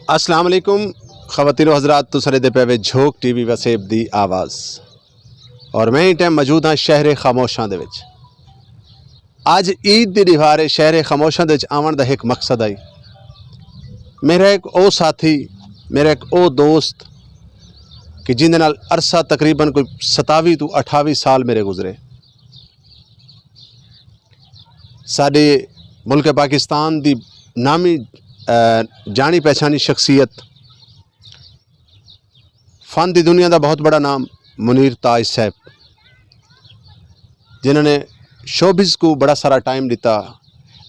अस्सलाम वालेकुम ख़वातीन व हज़रात, तुसां दे पे झोक टीवी वसेब दी आवाज़ और मैं इस टाइम मौजूद हाँ शहर खामोशां दे विच। अज ईद दी दिहाड़े शहर खामोशां दे विच आवन दा एक मकसद आई। मेरा एक ओ साथी, मेरा एक ओ दोस्त कि जिंदे नाल अरसा तकरीबन कोई 27 तो 28 साल मेरे गुजरे। साडे मुल्क पाकिस्तान दी नामी जानी पहचानी शख्सियत, फ़न दी दुनिया का बहुत बड़ा नाम मुनीर ताज साहब, जिन्होंने शोबिज़ को बड़ा सारा टाइम दिता।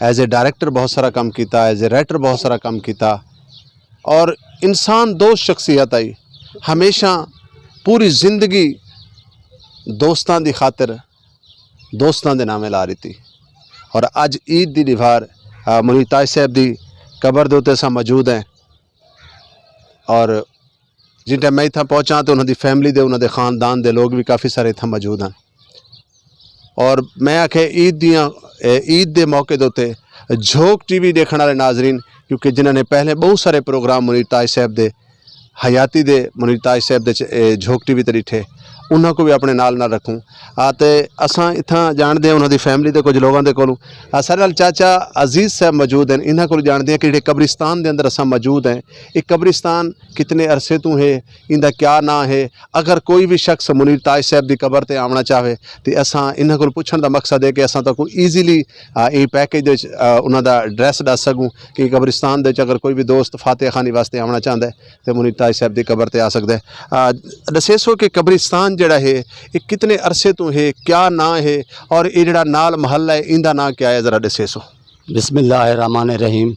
एज ए डायरेक्टर बहुत सारा काम किया, एज ए राइटर बहुत सारा काम किया और इंसान दोस्त शख्सियत आई। हमेशा पूरी जिंदगी दोस्तां दी खातिर दोस्तां दे नामे ला रही थी। और अज ईद दी दिवार मुनीर ताज साहब दी कबर दे उत्ते असां मौजूद हैं और जिस टाइम मैं इतना पहुँचा तो उन्होंने फैमिली दे, उन्होंने ख़ानदान दे लोग भी काफ़ी सारे इतना मौजूद हैं। और मैं आखे ईद दे मौके दे उत्ते झोक टीवी देखने वाले नाजरीन, क्योंकि जिन्होंने पहले बहुत सारे प्रोग्राम मुनीर ताज साहब दे हयाती दे मुनीर ताज साहब दे झोक टीवी ते डिठे, उन्होंने को भी अपने नाल रखूँ। तो असां इतना जानते हैं उन्होंने फैमिली के कुछ लोगों के कोलों। सारे नाल चाचा अजीज़ साहब मौजूद हैं, इन्होंने को जानते हैं कि जो कब्रिस्तान के अंदर असां मौजूद हैं, एक कब्रिस्तान कितने अरसे तो है, इनका क्या ना है। अगर कोई भी शख्स मुनीर ताज साहब की कबर पर आना चाहे तो असां इन्होंने को पुछण का मकसद है कि असां तक ईजीली ये पैकेज उन्होंने एड्रैस दस सकूँ कि कब्रिस्तान के अगर कोई भी दोस्त फातिहा खानी वास्ते आना चाहता है तो मुनीर ताज साहब की कबर पर आ सकता है। दसेसो कि कब्रिस्तान जड़ा है ये कितने अरसे तो है, क्या ना है और ये जड़ा नाल महल है इनका ना क्या है, ज़रा दसेसो। बिस्मिल्लाहिर्रहमानिर्रहीम।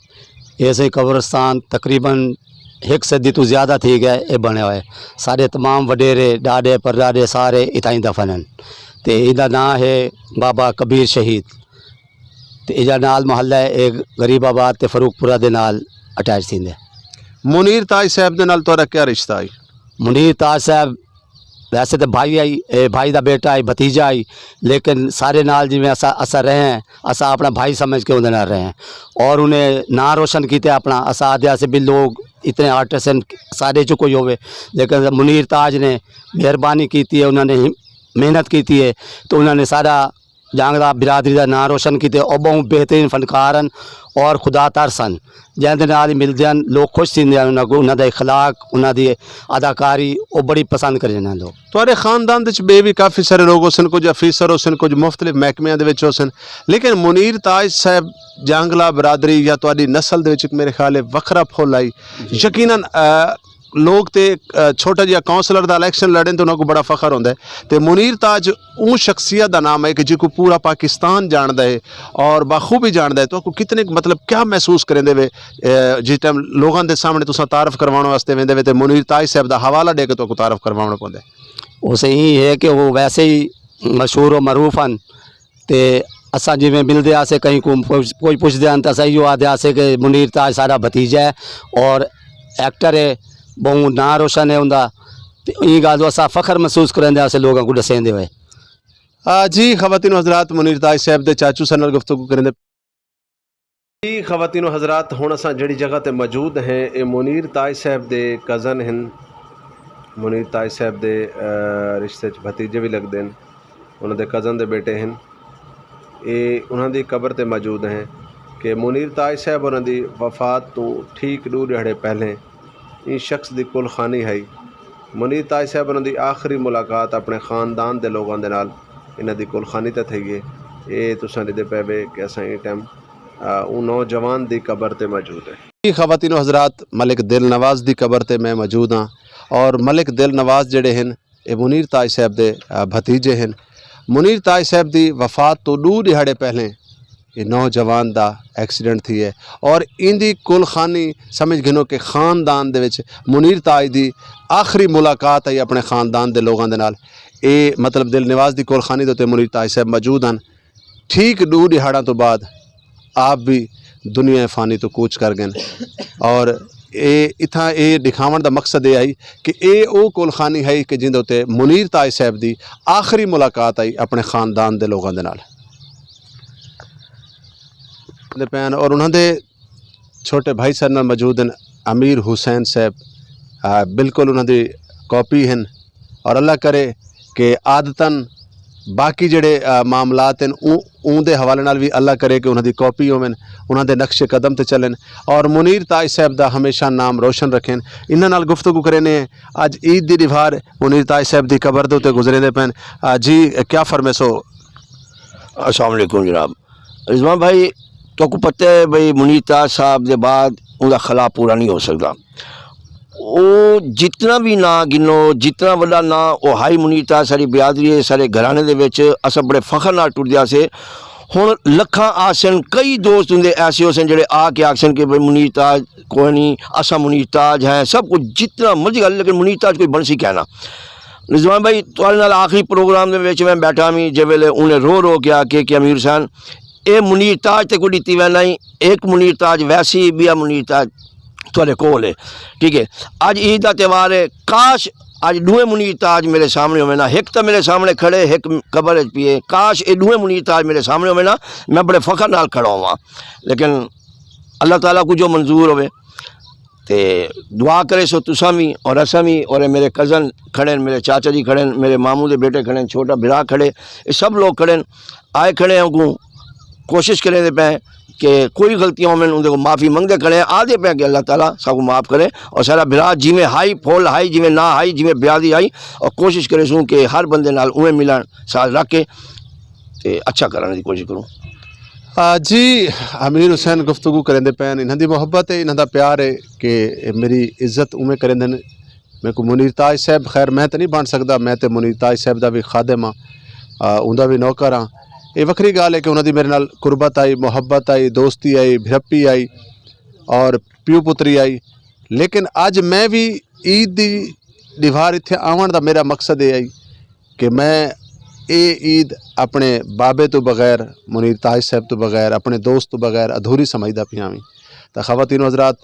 ऐसे कब्रिस्तान तकरीबन 1 सदी तो ज़्यादा थी गया ये बने हुए। सारे तमाम वडेरे डाडे परदादे सारे इताई दफन हैं। तो इहदा ना है बाबा कबीर शहीद। तो इजा नाल महल है एक गरीबाबाद ते फरूकपुरा दे नाल अटैच थी। मुनीर ताज साहब दे नाल तोरा क्या रिश्ता आई? मुनीर ताज साहब वैसे तो भाई आई, भाई का बेटा आई, भतीजा आई, लेकिन सारे नाल जिमें असा रहे हैं, असा अपना भाई समझ के उन्हें रहे हैं और उन्हें ना रोशन किया अपना। असा आद्या से भी लोग इतने आर्टिस्ट हैं सारे जो कोई होवे, लेकिन मुनीर ताज ने मेहरबानी की है, उन्होंने मेहनत की है तो उन्होंने सारा जांगदा बिरादरी का ना रोशन किए और बहुत बेहतरीन फनकार हैं और खुदा तार सन जिंदे नाल मिलते हैं। लोग खुश थी उन्होंने इखलाक, उन्होंने अदाकारी वो बड़ी पसंद करें लोग। तुहाडे खानदान बे भी काफ़ी सारे लोग हो सन, कुछ अफीसर हो सन, कुछ मुख्तलिफ महकमियां दे विच हो सन, लेकिन मुनीर ताज साहब जांगला बिरादरी या तुहाडी नस्ल दे विच मेरे ख्याल है वखरा फुल आई। यकीनन लोग तो छोटा जिहा काउंसलर का इलैक्शन लड़े तो उन्होंने बड़ा फखर होंदा है। तो मुनीर ताज वो शख्सियत का नाम है कि जिसको पूरा पाकिस्तान जानता है और बाखूबी जानता है। तो आपको कितने मतलब क्या महसूस करेंदे वे जिस टाइम लोगों के सामने तुसा तारफ़ करवाने वास्ते वेंदे वे तो मुनीर ताज साहब का हवाला दे के तो तारफ़ करवाना पौंदा है? उसे ही है कि वो वैसे ही मशहूर और मरूफ हैं। तो असा जिमें मिलते आसे कहीं कोई पुछते हैं तो सही आदे आसे कि मुनीर ताज सारा भतीजा है और एक्टर है, बहुत ना रोशन है उनका। तो ये गल असा फखर महसूस करेंगे अस लोगों को दसेंदे हुए। जी ख़वातीन हज़रात, मुनीर ताज साहब के चाचू सन नाल गुफ्तगू करेंदे। जी ख़वातीन हज़रात, हुण असां जिहड़ी जगह ते मौजूद हैं ये मुनीर ताज साहब के कज़न हैं। मुनीर ताज साहब के रिश्ते भतीजे भी लगते हैं, उन्होंने कज़न के बेटे हैं। ये उन्होंने कबर ते मौजूद हैं कि मुनीर ताज साहब उन्होंने वफात तो ठीक 2 दिहाड़े पहले इस शख्स की कुल खानी है। मुनीर ताज साहब उन्होंने आखिरी मुलाकात अपने ख़ानदान के लोगों के नाल इन्हां दी कुल खानी ते थी है। ये तुसां दे पे कि असां ये टाइम वो नौजवान की कबर ते मौजूद है। जी ख़वातीन हज़रात, मलिक दिल नवाज़ की कबर ते मैं मौजूद हाँ और मलिक दिल नवाज़ जड़े हैं ये मुनीर ताज साहब के भतीजे हैं। मुनीर ताज साहब की वफात तो 2 दिहाड़े पहले ये नौजवान का एक्सीडेंट थी है और इनकी कुल खानी समझ गिनो कि खानदान दे विच मुनीर ताज की आखिरी मुलाकात आई अपने खानदान के लोगों के नाल। ये मतलब दिल नवाज़ की कुल खानी तो मुनीर ताज साहब मौजूद हैं। ठीक 2 दिहाड़ा तो बाद आप भी दुनिया फ़ानी तो कूच कर गए और ये इतना ये दिखावन का मकसद ये आई कि ये वो कुल खानी है कि जिंदे उत्ते मुनीर ताज साहब की आखिरी मुलाकात आई अपने खानदान के लोगों के नाल पैन और उन्होंने छोटे भाई सर नाल मौजूद हैं अमीर हुसैन साहब बिल्कुल उन्होंने कॉपी हैं और अल्लाह करे कि आदतन बाकी ਜਿਹੜੇ ਮਾਮਲਾਤ ਹਨ ਉਹ ਦੇ ਹਵਾਲੇ ਨਾਲ ਵੀ ਅੱਲਾ ਕਰੇ ਕਿ ਉਹਨਾਂ ਦੀ ਕਾਪੀ ਹੋਵਨ ਉਹਨਾਂ ਦੇ ਨਕਸ਼ੇ ਕਦਮ ਤੇ ਚੱਲਣ ਔਰ ਮੁਨੀਰ ਤਾਜ ਸਾਹਿਬ ਦਾ ਹਮੇਸ਼ਾ ਨਾਮ ਰੋਸ਼ਨ ਰੱਖਣ ਇਹਨਾਂ ਨਾਲ ਗੁਫ਼ਤਗੂ ਕਰੇ ਨੇ ਅੱਜ ईद ਦੀ ਦਿਵਾਰ ਮੁਨੀਰ ਤਾਜ ਸਾਹਿਬ ਦੀ ਕਬਰ ਦੇ ਉੱਤੇ ਗੁਜ਼ਰੇ ਦੇ ਪੈਣ जी क्या फरमेसो अस्सलाम वालेकुम जनाब रिजवान भाई तो को पता है भाई मुनीर ताज साहब के बाद उनका खला पूरा नहीं हो सकता वो जितना भी ना गिनो जितना बड़ा ना वो हाई मुनीर ताज सारी बिरादरी है सारे घराने दे विच अस बड़े फखर नाल टुरदे से हुण लखां आसन कई दोस्त होंदे ऐसे हो सन जेड़े आके आखसन कि भाई मुनीर ताज कोई नहीं असा मुनीर ताज है सब कुछ जितना मर्जी गल लेकिन मुनीर ताज कोई बन सी कहना रिजवान भाई तुहाडे नाल आखिरी प्रोग्राम दे विच मैं बैठा मी जे वेले उन्हें रो रो के आके कि अमीर हुसैन ये मुनीर ताज ते कोई दित्ती वै नहीं एक मुनीर ताज वैसी भी मुनीर ताज थोड़े कोल है ठीक है अज ईद का त्यौहार है काश अज दूए मुनीर ताज मेरे सामने होवे ना एक तो मेरे सामने खड़े एक कबर पिए काश ये दूए मुनीर ताज मेरे सामने होवे ना मैं बड़े फखर नाल खड़ा हुआ लेकिन अल्लाह ताला को जो मंजूर होवे ते दुआ करे सो तुसा भी और असा भी और मेरे कज़न खड़े मेरे चाचा जी खड़े मेरे मामू के बेटे खड़े छोटा बिरा खड़े ये सब लोग खड़े आए खड़े हैं को कोशिश करें दे पे कि कोई गलतियाँ में उनको माफ़ी मंगते खड़े आधे पे कि अल्लाह ताला सबको माफ़ करे और सारा बिरा जिमें हाई फुल हाई जिमें ना हाई जिमें ब्यादी आई और कोशिश करे सूँ कि हर बंदे नाल उमें मिलन साथ रख के ते अच्छा कराने की कोशिश करूँ जी अमीर हुसैन गुफ्तगू करेंदे पैन इन्हां दी मोहब्बत है इन्हां दा प्यार है कि मेरी इज्जत उमें करेंदे ने मैं को मुनीर ताज साहब खैर मैं तो नहीं बन सकता मैं तो मुनीर ताज साहब का भी खादिम हाँ उनका भी नौकर हाँ ये वक्री गाल है कि उन्होंने मेरे नाल कुर्बत आई मुहब्बत आई दोस्ती आई भिरप्पी आई और प्यू पुत्री आई लेकिन अज मैं भी ईद की दीवार इत्थे आवन का मेरा मकसद ये आई कि मैं ये ईद अपने बाबे तो बगैर मुनीर ताज साहब तो बगैर अपने दोस्त तो बगैर अधूरी समझदा पिया भी तो खवातीन हज़रात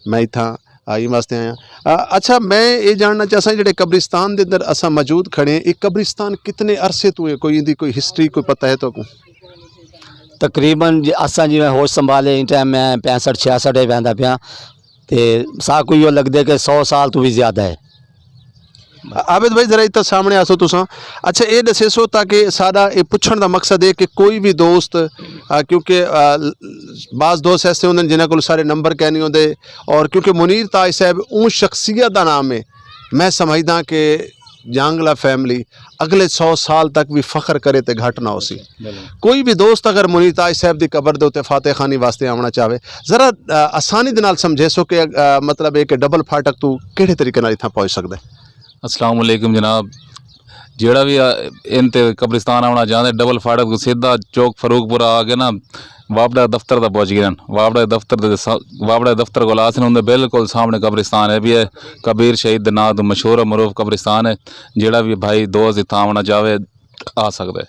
मैं इतना आई वास्ते आया अच्छा मैं ये जानना चाहता जेडे कब्रिस्तान के अंदर असा मौजूद खड़े हैं एक कब्रिस्तान कितने अरसे तो है कोई इनकी कोई हिस्ट्री कोई पता है तो को तकरीबन असा जिवें होश संभाले इन टाइम मैं 65-66 वहदा पिया तो सा कोई यो लगदे कि 100 साल तो भी ज़्यादा है आबिद भाई जरा इतना सामने आसो तुसा अच्छा ये दसेसो ताकि सारा ये पुछण का मकसद है कि कोई भी दोस्त क्योंकि बाज़ दोस्त ऐसे होंगे जिन्हें को सारे नंबर कह नहीं होंगे और क्योंकि मुनीर ताज साहब उन शख्सियत का नाम है मैं समझदा कि जांगला फैमिली अगले 100 साल तक भी फ़ख्र करे तो घट ना हो सी कोई भी दोस्त अगर मुनीर ताज साहब की कबर के उत्ते फाते खानी वास्ते आना चाहे ज़रा आसानी के नाल समझे सो कि मतलब है कि डबल फाटक तू किहड़े तरीके नाल इत्थां पहुँच सकदा है अस्सलाम वालेकुम जनाब जेड़ा भी इन ते कब्रिस्तान आना चाहते डबल फाटक सीधा चौक फरूकपुरा आके ना वापड़ा दफ्तर तक पहुँच गए वापड़ा दफ्तर को आसन उनके बिल्कुल सामने कब्रिस्तान है भी है कबीर शहीद ना तो मशहूर मरूफ कब्रिस्तान है जेड़ा भी भाई दोस्त इतना आना चाहे आ सकता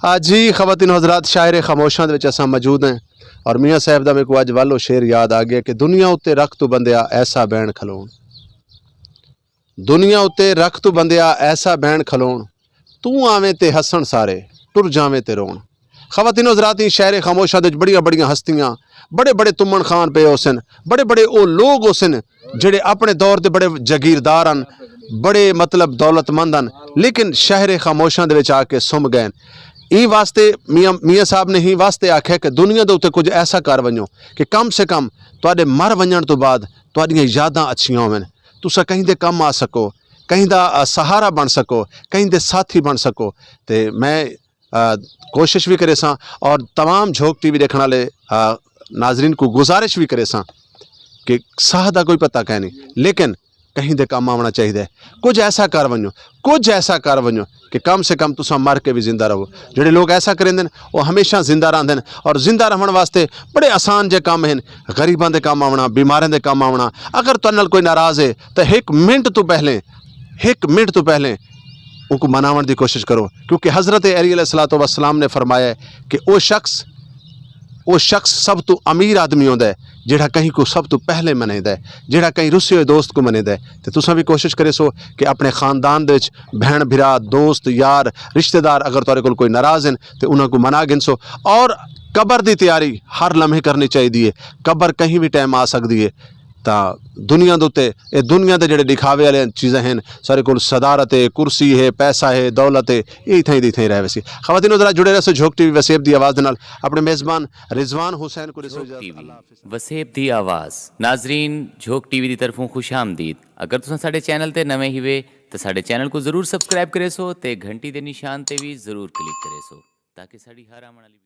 है जी खवातीन हज़रात शायर खामोशां दे विच असां मौजूद हैं और मियाँ साहब का मेरे को अज वालो शेर याद आ गया कि दुनिया उत्ते रख तू बंदिया ऐसा बैन खलोण दुनिया उत्ते रख तू बंदिया ऐसा बैन खलोण तू आवें ते हसन सारे टुर जावें ते रोण खवातीन हज़रात शहर खामोशा दे बड़िया बड़िया हस्तियाँ बड़े बड़े तुमन खान पे होसन बड़े बड़े वो लोग होसन जेड़े अपने दौर के बड़े जगीरदार हैं बड़े मतलब दौलतमंद हैं लेकिन शहर खामोशा दे विच आके सुम गए ई वास्ते मियाँ साहब ने ही वास्ते आख्या कि दुनिया के उत्ते कुछ ऐसा कर वञो कि कम से कम तुहाडे मर वञण तो बाद तुहाडियां यादां अच्छियां होवन तुसा कहीं दे कम आ सको कहीं दा सहारा बन सको कहीं दे साथी बन सको तो मैं कोशिश भी करे सा और तमाम झोंक टीवी देखने वाले नाजरीन को गुजारिश भी करे सा कि साह का कोई पता कह नहीं लेकिन कहीं दे कम आना चाहिए कुछ ऐसा कर वञो कि कम से कम तुसा मर के भी जिंदा रहो जोड़े लोग ऐसा करेंगे वो हमेशा जिंदा रहते हैं और जिंदा रहने वास्ते बड़े आसान जे काम हैं गरीबों के काम आना बीमारों के काम आना अगर तुहाडे नाल कोई नाराज़ है तो एक मिनट तो पहले उनको मनावन की कोशिश करो क्योंकि हज़रत अली अलैहिस्सलातु वस्सलाम ने फरमाया है कि वो शख्स सब तो अमीर आदमी होंदा है जेड़ा कहीं को सब तो पहले मनेदा है जेड़ा कहीं रुसे हुए दोस्त को मनेदा है तो तुसां भी कोशिश करे सो कि अपने खानदान दे विच भैन भिरा दोस्त यार रिश्तेदार अगर तुहाडे कोल कोई नाराज़ हैं तो उन्हां को मना गिनसो और कबर की तैयारी हर लम्हे करनी चाहिए है कबर कहीं भी टाइम आ सकती है ਤਾਂ ਦੁਨੀਆ ਦੇ ਉੱਤੇ ਇਹ ਦੁਨੀਆ ਦੇ ਜਿਹੜੇ ਦਿਖਾਵੇ ਵਾਲੀਆਂ ਚੀਜ਼ਾਂ ਹਨ ਸਾਰੇ ਕੋਲ ਸਦਾਰਤ ਹੈ ਕੁਰਸੀ ਹੈ ਪੈਸਾ ਹੈ ਦੌਲਤ ਹੈ ਇਹ ਇਥੇ ਦੀ ਇਥੇ ਰਹੇ ਸੀ ਖਵਾਤੀਨ ਜ਼ਰਾ ਜੁੜੇ ਰਹੋ ਝੋਕ ਟੀਵੀ ਵਸੇਬ ਦੀ ਆਵਾਜ਼ ਦੇ ਨਾਲ ਆਪਣੇ ਮੇਜ਼ਬਾਨ ਰਿਜ਼ਵਾਨ ਹੁਸੈਨ को वसेब दी आवाज़ नाजरीन झोक टीवी की तरफों खुश आमदीद अगर तुम साडे चैनल ते नवे ही वे तो साडे चैनल को जरूर सबसक्राइब करे सो ते घंटी दे निशान ते भी जरूर क्लिक करे सो ताकि साड़ी हर आने वाली